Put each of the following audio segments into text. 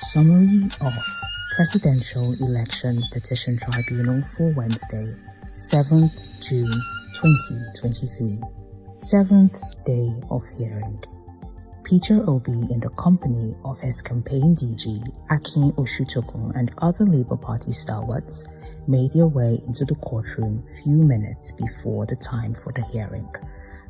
Summary of Presidential Election Petition Tribunal for Wednesday, 7th June 2023. 7th day of hearing. Peter Obi, in the company of his campaign DG, Akin Oshutokun, and other Labour Party stalwarts, made their way into the courtroom few minutes before the time for the hearing.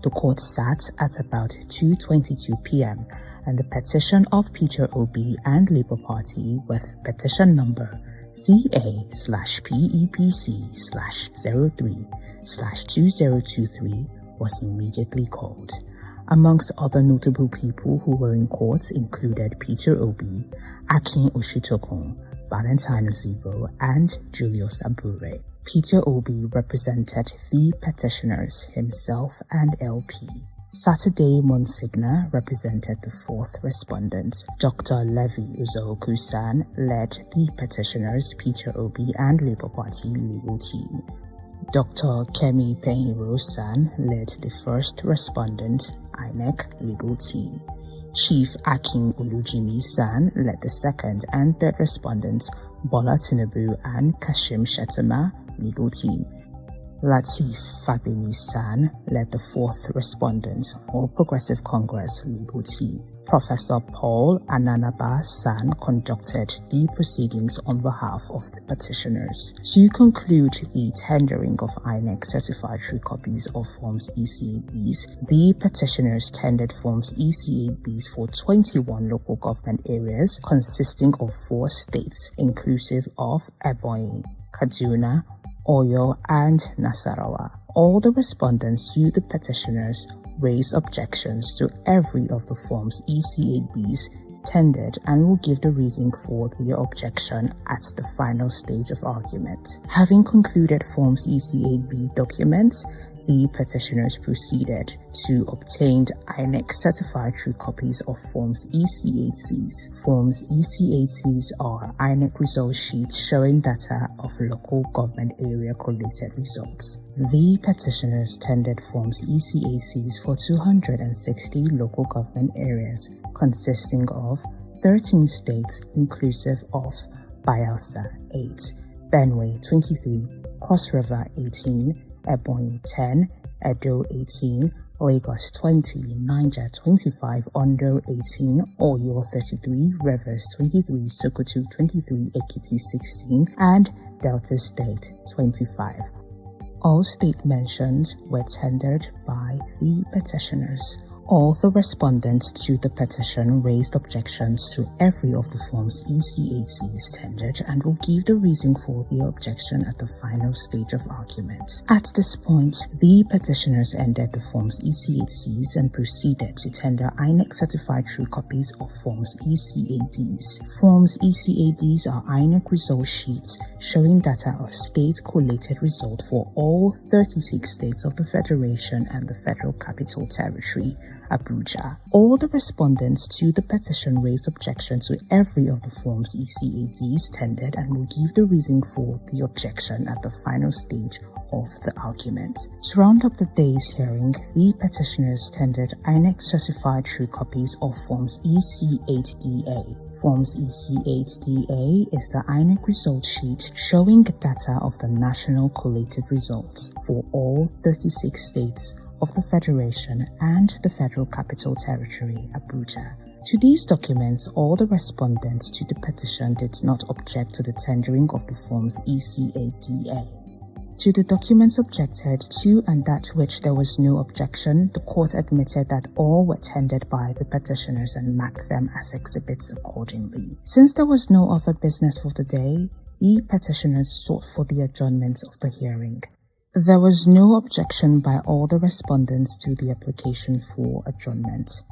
The court sat at about 2:22 p.m. and the petition of Peter Obi and Labour Party with petition number CA/PEPC/03/2023 was immediately called. Amongst other notable people who were in court included Peter Obi, Akin Oshutokun, Valentine Ozibo, and Julius Abure. Peter Obi represented the petitioners himself and LP. Saturday Monsignor represented the fourth respondent. Dr. Levi Uzoku-san led the petitioners Peter Obi and Labour Party legal team. Dr. Kemi Penhiro-san led the first respondent INEC legal team. Chief Akin Olujimi-san led the second and third respondents Bola Tinubu and Kashim Shettima legal team. Lateef Fagbemi-san led the fourth respondents All Progressive Congress legal team. Professor Paul Ananaba-san conducted the proceedings on behalf of the petitioners. To conclude the tendering of INEC certificatory copies of Forms EC8Bs, the petitioners tendered Forms EC8Bs for 21 local government areas consisting of 4 states, inclusive of Ebonyi, Kaduna, Oyo, and Nasarawa. All the respondents to the petitioners raised objections to every of the Forms EC8Bs tendered and will give the reason for their objection at the final stage of argument. Having concluded Forms EC8B documents, the petitioners proceeded to obtain INEC certificatory copies of Forms EC8Cs. Forms EC8Cs are INEC result sheets showing data of local government area collated results. The petitioners tendered Forms EC8Cs for 260 local government areas consisting of 13 states inclusive of Bayelsa 8, Benue 23, Cross River 18, Ebonyi 10, Edo 18, Lagos 20, Niger 25, Ondo 18, Oyo 33, Rivers 23, Sokoto 23, Ekiti 16, and Delta State 25. All state mentioned were tendered by the petitioners. All the respondents to the petition raised objections to every of the Forms EC8Cs tendered and will give the reason for their objection at the final stage of argument. At this point, the petitioners ended the Forms EC8Cs and proceeded to tender INEC certificatory copies of Forms EC8Ds. Forms EC8Ds are INEC result sheets showing data of state collated result for all 36 states of the Federation and the Federal Capital Territory, Abuja. All the respondents to the petition raised objection to every of the Forms EC8Ds tendered and will give the reason for the objection at the final stage of the argument. To round up the day's hearing, the petitioners tendered INEC certificatory copies of Forms EC8DA. Forms EC8DA is the INEC result sheet showing data of the national collated results for all 36 states of the Federation and the Federal Capital Territory, Abuja. To these documents, all the respondents to the petition did not object to the tendering of the Forms EC8DA. To the documents objected to and that which there was no objection, the court admitted that all were tendered by the petitioners and marked them as exhibits accordingly. Since there was no other business for the day, the petitioners sought for the adjournment of the hearing. There was no objection by all the respondents to the application for adjournment.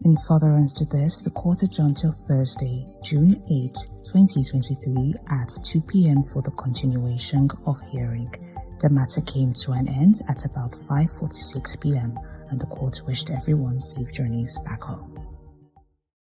In furtherance to this, the court adjourned till Thursday, June 8, 2023 at 2 p.m. for the continuation of hearing. The matter came to an end at about 5:46 p.m. and the court wished everyone safe journeys back home.